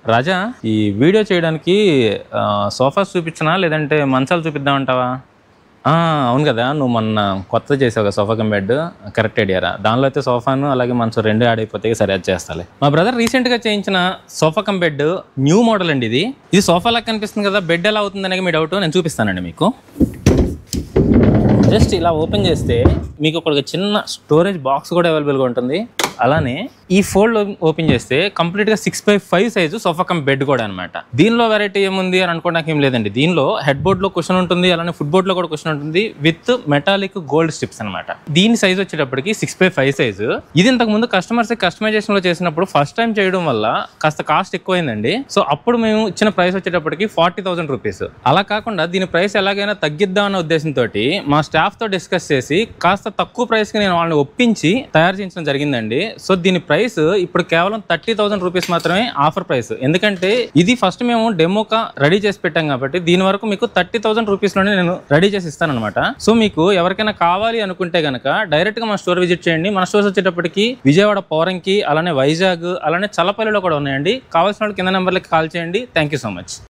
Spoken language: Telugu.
రాజా, ఈ వీడియో చేయడానికి సోఫాస్ చూపించనా లేదంటే మంచాలు చూపిద్దామంటావా? అవును కదా, నువ్వు మొన్న కొత్త చేసావు కదా సోఫా కమ్ బెడ్, కరెక్ట్ ఐడియారా. దానిలో అయితే సోఫాను అలాగే మంచం రెండు యాడ్ అయిపోతే సరే అది చేస్తాలే. మా బ్రదర్ రీసెంట్గా చేయించిన sofa cum bed new model అండి. ఇది సోఫా లాగా కనిపిస్తుంది కదా, బెడ్ ఎలా అవుతుంది అనేది మీ డౌట్. నేను చూపిస్తానండి మీకు. జస్ట్ ఇలా ఓపెన్ చేస్తే మీకు ఒక చిన్న స్టోరేజ్ బాక్స్ కూడా అవైలబుల్గా ఉంటుంది. అలానే ఈ ఫోల్డ్ ఓపెన్ చేస్తే కంప్లీట్గా 6x5 size sofa cum bed కూడా అనమాట. దీనిలో వెరైటీ ఏముంది అని అనుకోవడానికి ఏం లేదండి. దీనిలో హెడ్ బోర్డ్లో కుషన్ ఉంటుంది, అలానే ఫుట్ బోర్డ్లో కూడా కుషన్ ఉంటుంది విత్ మెటాలిక్ గోల్డ్ స్ట్రిప్స్ అనమాట. దీని సైజ్ వచ్చేటప్పటికి 6x5 సైజు. ఇది ఇంతకు ముందు కస్టమర్స్ కస్టమైజేషన్ లో చేసినప్పుడు ఫస్ట్ టైం చేయడం వల్ల కాస్త కాస్ట్ ఎక్కువైందండి. సో అప్పుడు మేము ఇచ్చిన ప్రైస్ వచ్చేటప్పటికి 40,000 రూపీస్. అలా కాకుండా దీని ప్రైస్ ఎలాగైనా తగ్గిద్దాం అన్న ఉద్దేశంతో మా స్టాఫ్ తో డిస్కస్ చేసి కాస్త తక్కువ ప్రైస్ కి నేను వాళ్ళని ఒప్పించి తయారు చేయించడం జరిగిందండి. సో దీని ప్రైస్ ఇప్పుడు కేవలం 30,000 రూపీస్ మాత్రమే ఆఫర్ ప్రైస్. ఎందుకంటే ఇది ఫస్ట్ మేము డెమోగా రెడీ చేసి పెట్టాం కాబట్టి దీని వరకు మీకు 30,000 రూపీస్ లోనే నేను రెడీ చేసి ఇస్తాను అనమాట. సో మీకు ఎవరికైనా కావాలి అనుకుంటే గనక డైరెక్ట్ గా మన స్టోర్ విజిట్ చేయండి. మన స్టోర్స్ వచ్చేటప్పటికి విజయవాడ పౌరంకి, అలానే వైజాగ్, అలానే చల్లపల్లిలో కూడా ఉన్నాయండి. కావాల్సిన వాళ్ళు కింద నెంబర్లకి కాల్ చేయండి. Thank you so much.